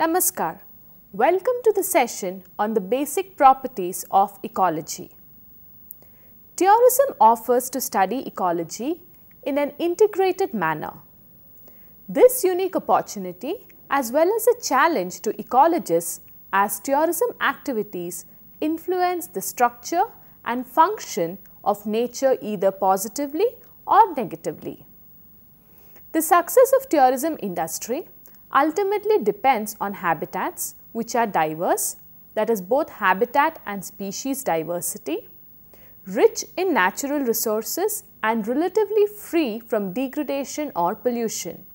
Namaskar. Welcome to the session on the basic properties of ecology. Tourism offers to study ecology in an integrated manner. This unique opportunity as well as a challenge to ecologists as tourism activities influence the structure and function of nature either positively or negatively. The success of tourism industry ultimately depends on habitats which are diverse, that is both habitat and species diversity, rich in natural resources and relatively free from degradation or pollution.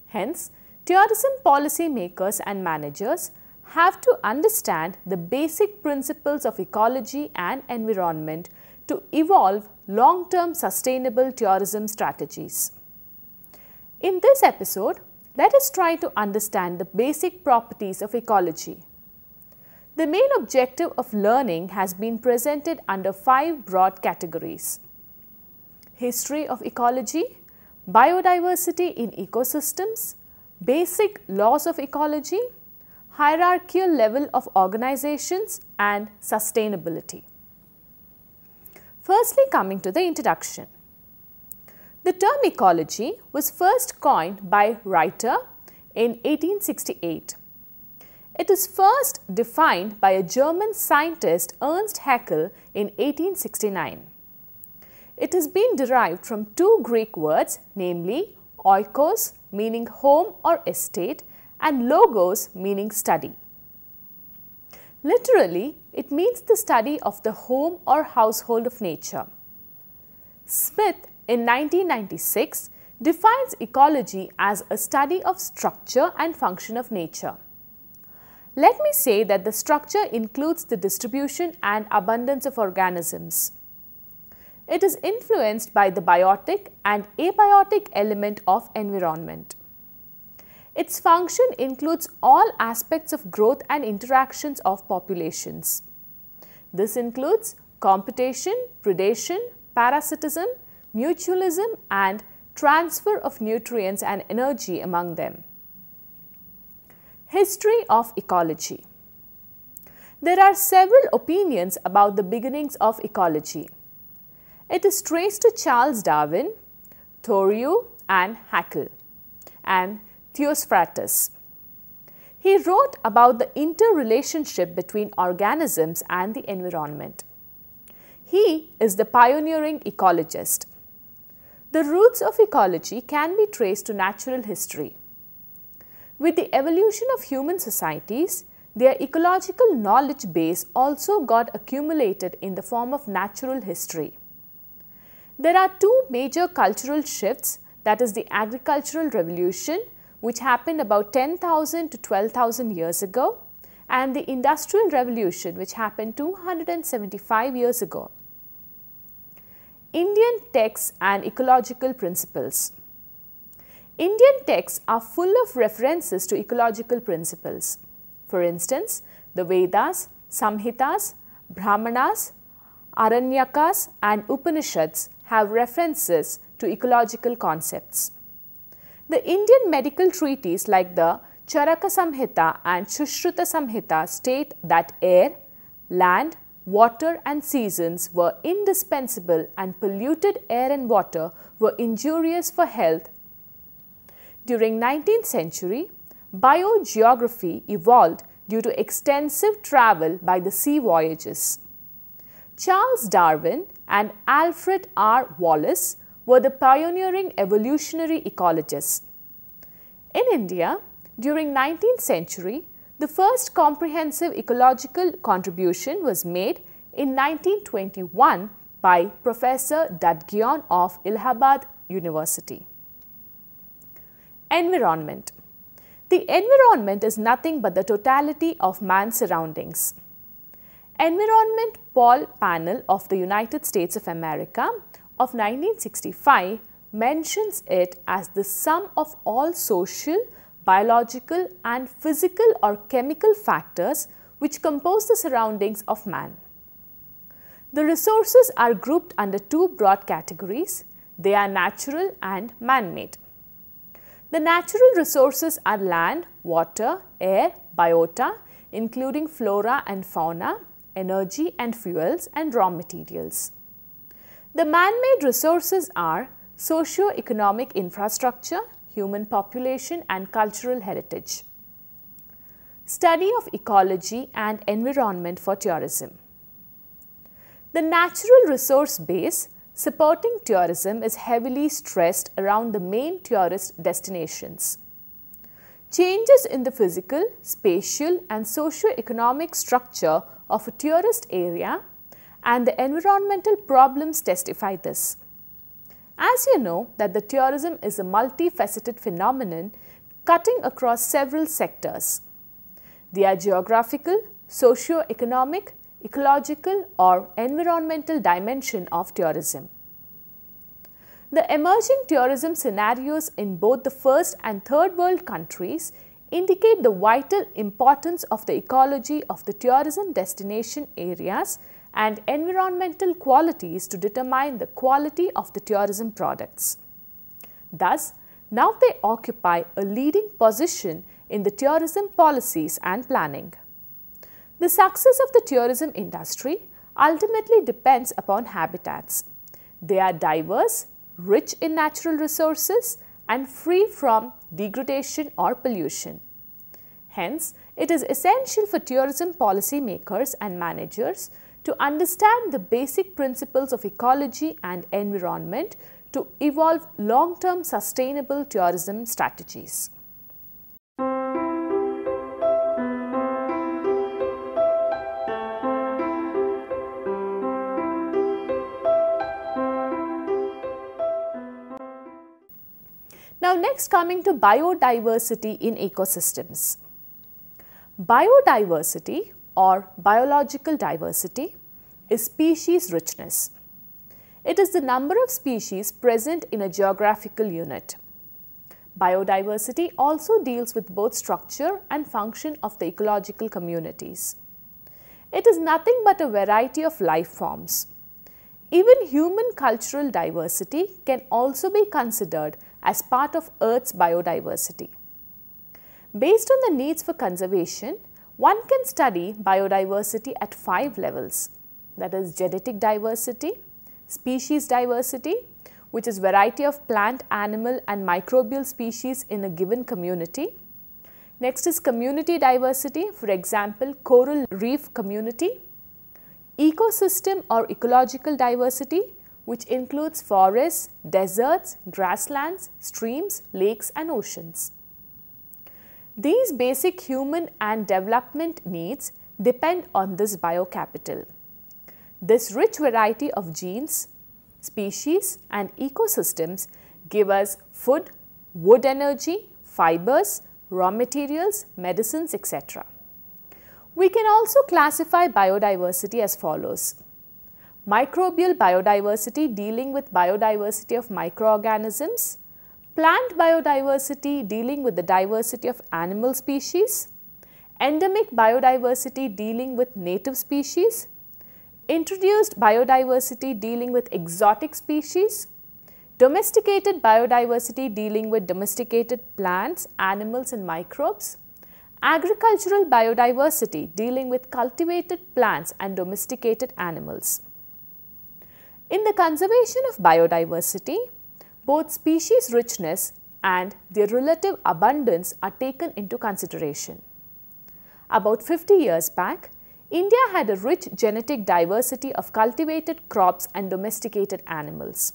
Hence, tourism policy makers and managers have to understand the basic principles of ecology and environment to evolve long-term sustainable tourism strategies. In this episode, let us try to understand the basic properties of ecology. The main objective of learning has been presented under 5 broad categories: history of ecology, biodiversity in ecosystems, basic laws of ecology, hierarchical level of organizations, and sustainability. Firstly, coming to the introduction. The term ecology was first coined by Reiter in 1868. It is first defined by a German scientist Ernst Haeckel in 1869. It has been derived from 2 Greek words, namely oikos meaning home or estate and logos meaning study. Literally, it means the study of the home or household of nature. Smith in 1996 defines ecology as a study of structure and function of nature. Let me say that the structure includes the distribution and abundance of organisms. It is influenced by the biotic and abiotic element of environment. Its function includes all aspects of growth and interactions of populations. This includes competition, predation, parasitism, mutualism and transfer of nutrients and energy among them. History of ecology. There are several opinions about the beginnings of ecology. It is traced to Charles Darwin, Thoreau and Haeckel and Theophrastus. He wrote about the interrelationship between organisms and the environment. He is the pioneering ecologist. The roots of ecology can be traced to natural history. With the evolution of human societies, their ecological knowledge base also got accumulated in the form of natural history. There are 2 major cultural shifts, that is the agricultural revolution, which happened about 10,000 to 12,000 years ago, and the industrial revolution, which happened 275 years ago. Indian texts and ecological principles. Indian texts are full of references to ecological principles. For instance, the Vedas, Samhitas, Brahmanas, Aranyakas and Upanishads have references to ecological concepts. The Indian medical treatises like the Charaka Samhita and Sushruta Samhita state that air, land, water and seasons were indispensable and polluted air and water were injurious for health. During 19th century, biogeography evolved due to extensive travel by the sea voyages. Charles Darwin and Alfred R. Wallace were the pioneering evolutionary ecologists. In India, during 19th century, the first comprehensive ecological contribution was made in 1921 by Professor Dadgyan of Allahabad University. Environment. The environment is nothing but the totality of man's surroundings. Environment Poll Panel of the United States of America of 1965 mentions it as the sum of all social, biological and physical or chemical factors which compose the surroundings of man. The resources are grouped under 2 broad categories. They are natural and man-made. The natural resources are land, water, air, biota, including flora and fauna, energy and fuels, and raw materials. The man-made resources are socio-economic infrastructure, human population, and cultural heritage. Study of ecology and environment for tourism. The natural resource base supporting tourism is heavily stressed around the main tourist destinations. Changes in the physical, spatial, and socio-economic structure of a tourist area and the environmental problems testify this. As you know that the tourism is a multifaceted phenomenon cutting across several sectors. They are geographical, socio-economic, ecological or environmental dimension of tourism. The emerging tourism scenarios in both the first and third world countries indicate the vital importance of the ecology of the tourism destination areas and environmental qualities to determine the quality of the tourism products. Thus, now they occupy a leading position in the tourism policies and planning. The success of the tourism industry ultimately depends upon habitats. They are diverse, rich in natural resources, and free from degradation or pollution. Hence, it is essential for tourism policy makers and managers to understand the basic principles of ecology and environment to evolve long-term sustainable tourism strategies. Now next coming to biodiversity in ecosystems. Biodiversity or biological diversity is species richness. It is the number of species present in a geographical unit. Biodiversity also deals with both structure and function of the ecological communities. It is nothing but a variety of life forms. Even human cultural diversity can also be considered as part of Earth's biodiversity. Based on the needs for conservation, one can study biodiversity at 5 levels, that is genetic diversity, species diversity, which is variety of plant, animal and microbial species in a given community. Next is community diversity, for example, coral reef community. Ecosystem or ecological diversity, which includes forests, deserts, grasslands, streams, lakes and oceans. These basic human and development needs depend on this biocapital. This rich variety of genes, species and ecosystems give us food, wood energy, fibers, raw materials, medicines, etc. We can also classify biodiversity as follows. Microbial biodiversity dealing with biodiversity of microorganisms, plant biodiversity dealing with the diversity of animal species, endemic biodiversity dealing with native species, introduced biodiversity dealing with exotic species, domesticated biodiversity dealing with domesticated plants, animals and microbes, agricultural biodiversity dealing with cultivated plants and domesticated animals. In the conservation of biodiversity, both species richness and their relative abundance are taken into consideration. About 50 years back, India had a rich genetic diversity of cultivated crops and domesticated animals.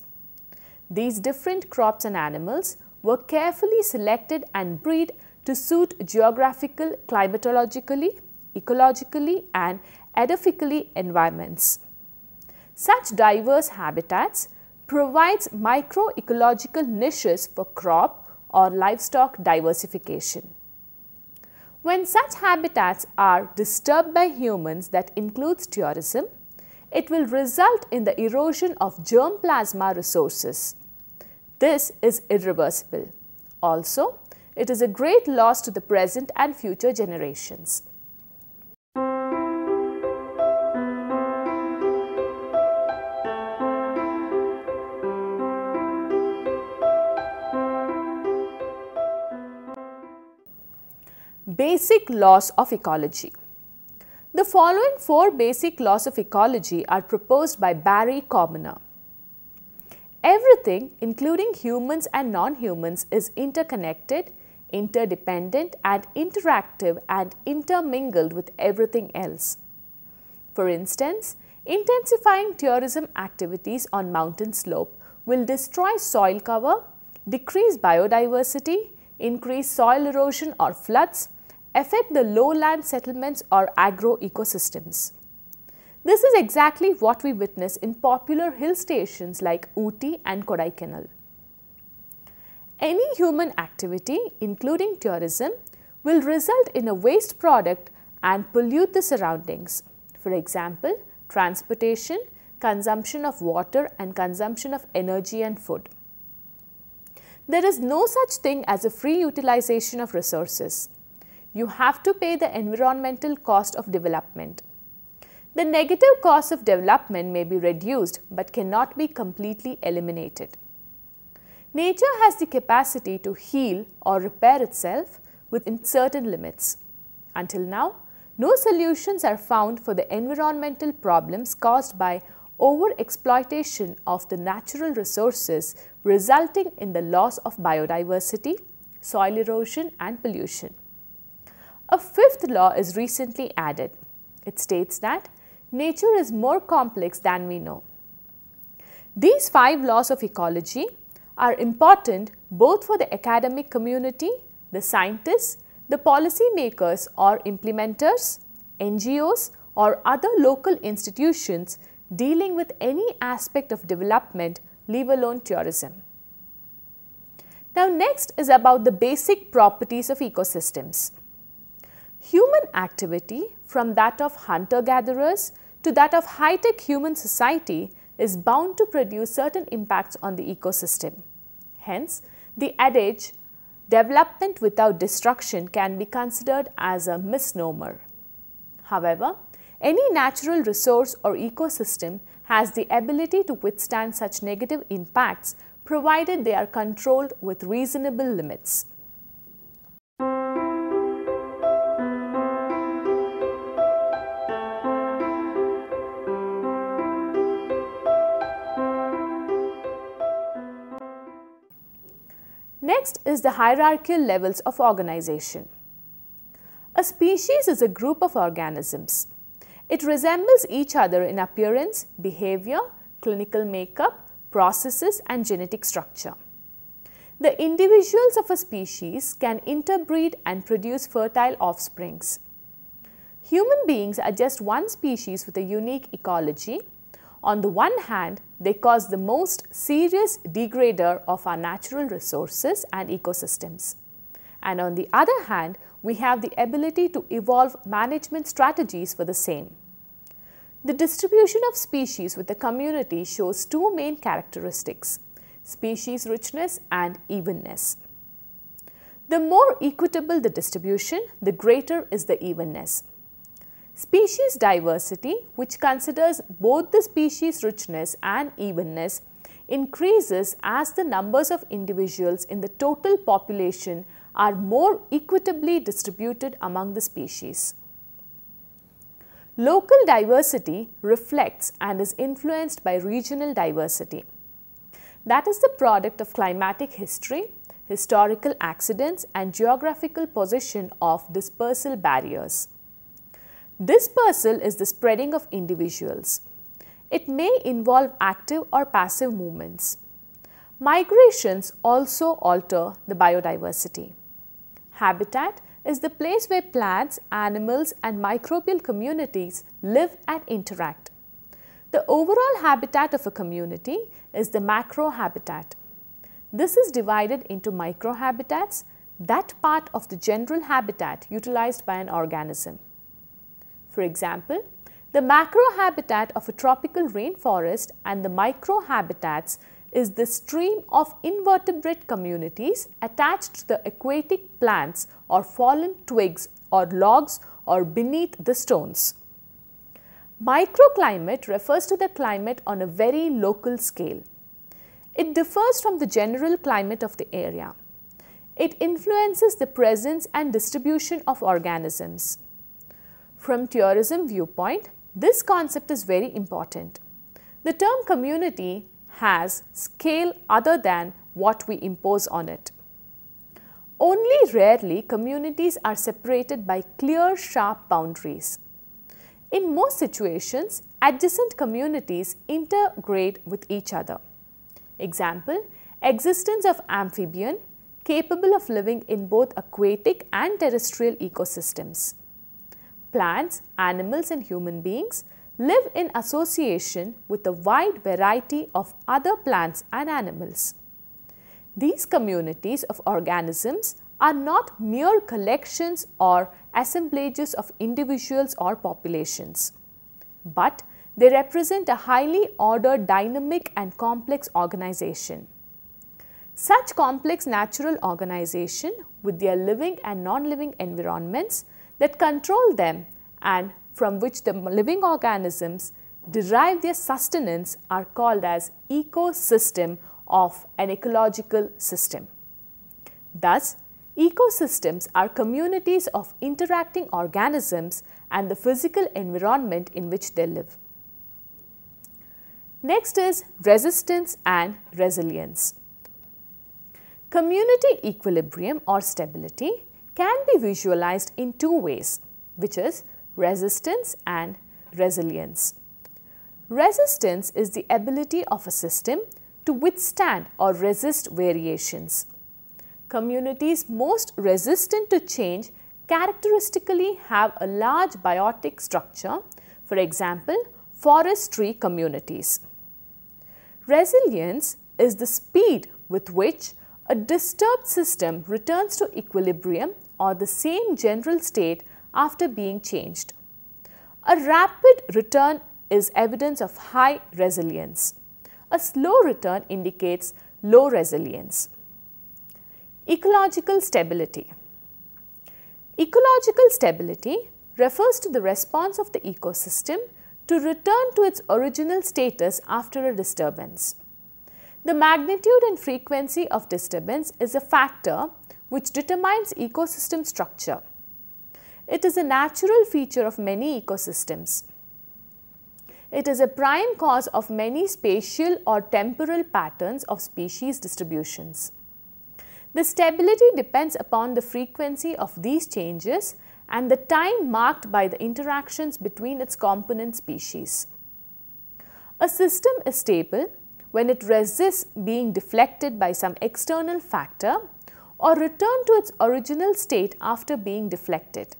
These different crops and animals were carefully selected and bred to suit geographical, climatologically, ecologically and edaphically environments. Such diverse habitats provides microecological niches for crop or livestock diversification. When such habitats are disturbed by humans, that includes tourism, it will result in the erosion of germ plasma resources. This is irreversible. Also, it is a great loss to the present and future generations. Basic laws of ecology. The following 4 basic laws of ecology are proposed by Barry Commoner. Everything, including humans and non-humans, is interconnected, interdependent and interactive and intermingled with everything else. For instance, intensifying tourism activities on mountain slope will destroy soil cover, decrease biodiversity, increase soil erosion or floods, affect the lowland settlements or agro-ecosystems. This is exactly what we witness in popular hill stations like Ooty and Kodaikanal. Any human activity, including tourism, will result in a waste product and pollute the surroundings. For example, transportation, consumption of water and consumption of energy and food. There is no such thing as a free utilization of resources. You have to pay the environmental cost of development. The negative cost of development may be reduced but cannot be completely eliminated. Nature has the capacity to heal or repair itself within certain limits. Until now, no solutions are found for the environmental problems caused by overexploitation of the natural resources resulting in the loss of biodiversity, soil erosion and pollution. A 5th law is recently added. It states that nature is more complex than we know. These 5 laws of ecology are important both for the academic community, the scientists, the policy makers or implementers, NGOs or other local institutions dealing with any aspect of development, leave alone tourism. Now next is about the basic properties of ecosystems. Human activity, from that of hunter-gatherers to that of high-tech human society, is bound to produce certain impacts on the ecosystem. Hence, the adage, development without destruction can be considered as a misnomer. However, any natural resource or ecosystem has the ability to withstand such negative impacts provided they are controlled with reasonable limits. Next is the hierarchical levels of organization. A species is a group of organisms. It resembles each other in appearance, behavior, clinical makeup, processes and genetic structure. The individuals of a species can interbreed and produce fertile offsprings. Human beings are just one species with a unique ecology. On the one hand, they cause the most serious degrader of our natural resources and ecosystems. And on the other hand, we have the ability to evolve management strategies for the same. The distribution of species with a community shows 2 main characteristics: species richness and evenness. The more equitable the distribution, the greater is the evenness. Species diversity, which considers both the species richness and evenness, increases as the numbers of individuals in the total population are more equitably distributed among the species. Local diversity reflects and is influenced by regional diversity. That is the product of climatic history, historical accidents and geographical position of dispersal barriers. Dispersal is the spreading of individuals. It may involve active or passive movements. Migrations also alter the biodiversity. Habitat is the place where plants, animals and microbial communities live and interact. The overall habitat of a community is the macrohabitat. This is divided into microhabitats, that part of the general habitat utilized by an organism. For example, the macrohabitat of a tropical rainforest and the microhabitats is the stream of invertebrate communities attached to the aquatic plants or fallen twigs or logs or beneath the stones. Microclimate refers to the climate on a very local scale. It differs from the general climate of the area. it influences the presence and distribution of organisms. From tourism viewpoint, this concept is very important. The term community has scale other than what we impose on it. Only rarely communities are separated by clear, sharp boundaries. In most situations, adjacent communities integrate with each other. Example, existence of amphibian capable of living in both aquatic and terrestrial ecosystems. Plants, animals and human beings live in association with a wide variety of other plants and animals. These communities of organisms are not mere collections or assemblages of individuals or populations, but they represent a highly ordered, dynamic and complex organization. Such complex natural organization with their living and non-living environments that control them and from which the living organisms derive their sustenance are called as ecosystem of an ecological system. Thus, ecosystems are communities of interacting organisms and the physical environment in which they live. Next is resistance and resilience. Community equilibrium or stability can be visualized in two ways, which is resistance and resilience. Resistance is the ability of a system to withstand or resist variations. Communities most resistant to change characteristically have a large biotic structure, for example, forest tree communities. Resilience is the speed with which a disturbed system returns to equilibrium or the same general state after being changed. A rapid return is evidence of high resilience. A slow return indicates low resilience. Ecological stability. Ecological stability refers to the response of the ecosystem to return to its original status after a disturbance. The magnitude and frequency of disturbance is a factor which determines ecosystem structure. It is a natural feature of many ecosystems. It is a prime cause of many spatial or temporal patterns of species distributions. The stability depends upon the frequency of these changes and the time marked by the interactions between its component species. A system is stable when it resists being deflected by some external factor or return to its original state after being deflected.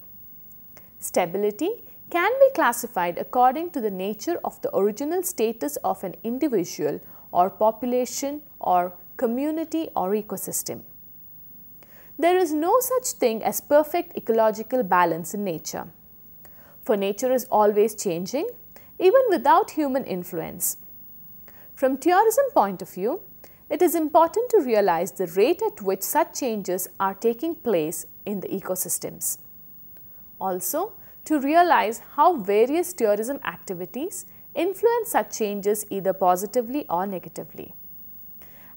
Stability can be classified according to the nature of the original status of an individual or population or community or ecosystem. There is no such thing as perfect ecological balance in nature, for nature is always changing, even without human influence. From tourism point of view, it is important to realize the rate at which such changes are taking place in the ecosystems. Also, to realize how various tourism activities influence such changes either positively or negatively.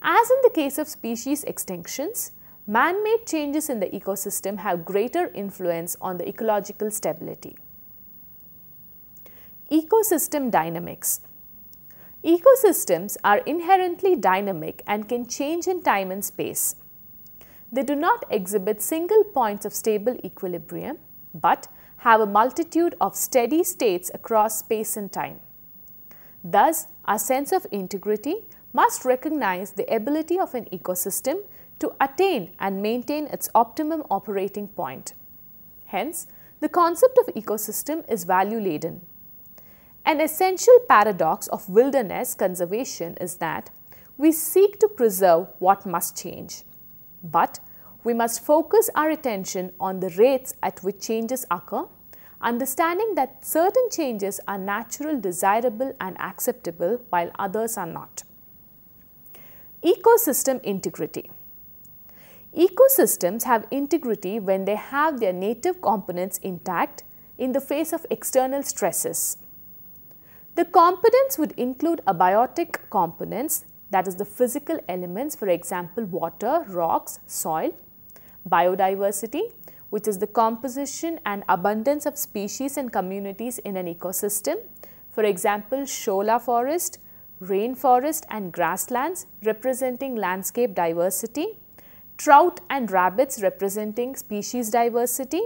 As in the case of species extinctions, man-made changes in the ecosystem have greater influence on the ecological stability. Ecosystem dynamics. Ecosystems are inherently dynamic and can change in time and space. They do not exhibit single points of stable equilibrium, but have a multitude of steady states across space and time. Thus, our sense of integrity must recognize the ability of an ecosystem to attain and maintain its optimum operating point. Hence, the concept of ecosystem is value-laden. An essential paradox of wilderness conservation is that we seek to preserve what must change, but we must focus our attention on the rates at which changes occur, understanding that certain changes are natural, desirable and acceptable while others are not. Ecosystem integrity. Ecosystems have integrity when they have their native components intact in the face of external stresses. The components would include abiotic components, that is the physical elements, for example water, rocks, soil, biodiversity, which is the composition and abundance of species and communities in an ecosystem. For example, shola forest, rainforest and grasslands representing landscape diversity, trout and rabbits representing species diversity,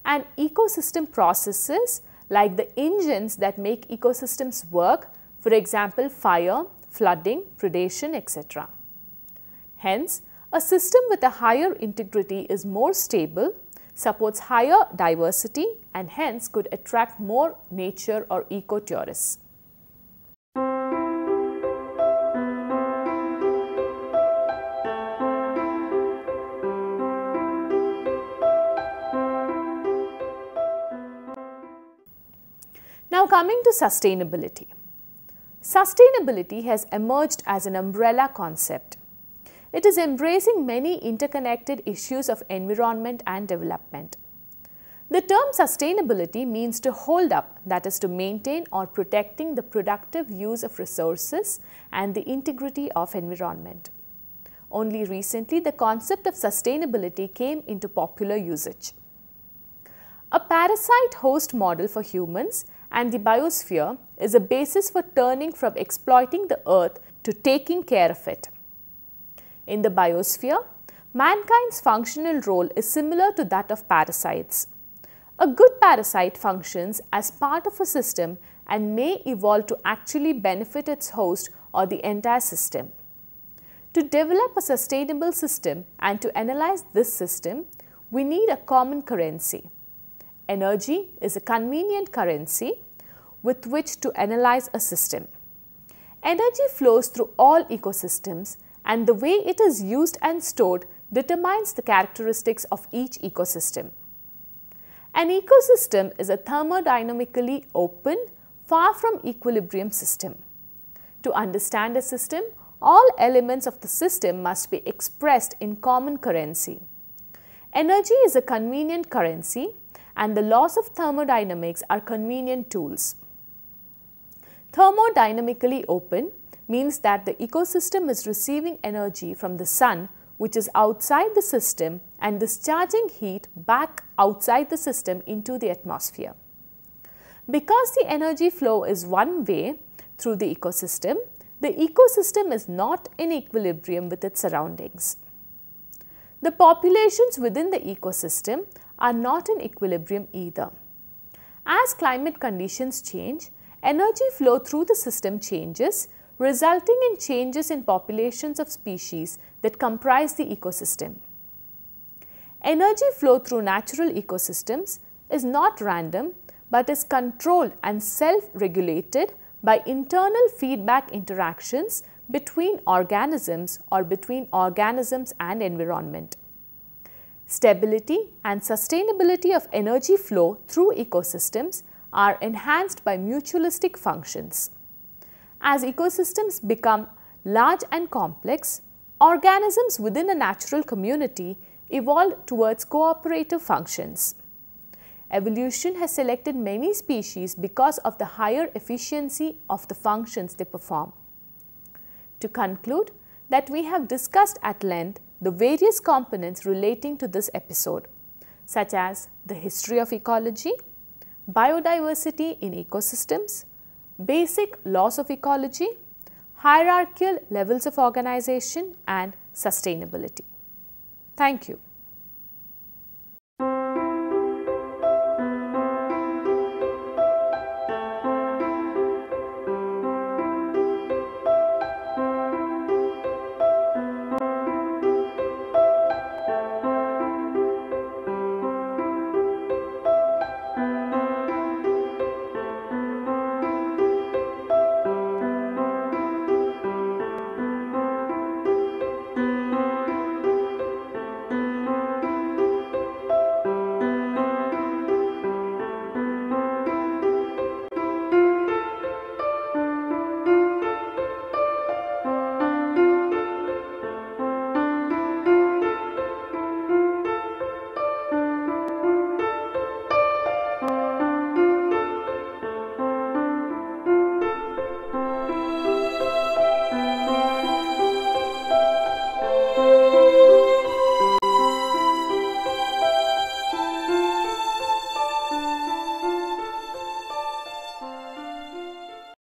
and ecosystem processes like the engines that make ecosystems work, for example, fire, flooding, predation, etc. Hence, a system with a higher integrity is more stable, supports higher diversity, and hence could attract more nature or eco-tourists. Now coming to sustainability. Sustainability has emerged as an umbrella concept. It is embracing many interconnected issues of environment and development. The term sustainability means to hold up, that is to maintain or protecting the productive use of resources and the integrity of environment. Only recently the concept of sustainability came into popular usage. A parasite host model for humans and the biosphere is a basis for turning from exploiting the earth to taking care of it. In the biosphere, mankind's functional role is similar to that of parasites. A good parasite functions as part of a system and may evolve to actually benefit its host or the entire system. To develop a sustainable system and to analyze this system, we need a common currency. Energy is a convenient currency with which to analyze a system. Energy flows through all ecosystems, and the way it is used and stored determines the characteristics of each ecosystem. An ecosystem is a thermodynamically open, far from equilibrium system. To understand a system, all elements of the system must be expressed in common currency. Energy is a convenient currency, and the laws of thermodynamics are convenient tools. Thermodynamically open means that the ecosystem is receiving energy from the sun, which is outside the system, and discharging heat back outside the system into the atmosphere. Because the energy flow is one way through the ecosystem is not in equilibrium with its surroundings. The populations within the ecosystem are not in equilibrium either. As climate conditions change, energy flow through the system changes, resulting in changes in populations of species that comprise the ecosystem. Energy flow through natural ecosystems is not random but is controlled and self-regulated by internal feedback interactions between organisms or between organisms and environment. Stability and sustainability of energy flow through ecosystems are enhanced by mutualistic functions. As ecosystems become large and complex, organisms within a natural community evolve towards cooperative functions. Evolution has selected many species because of the higher efficiency of the functions they perform. To conclude, that we have discussed at length the various components relating to this episode, such as the history of ecology, biodiversity in ecosystems, basic laws of ecology, hierarchical levels of organization, and sustainability. Thank you.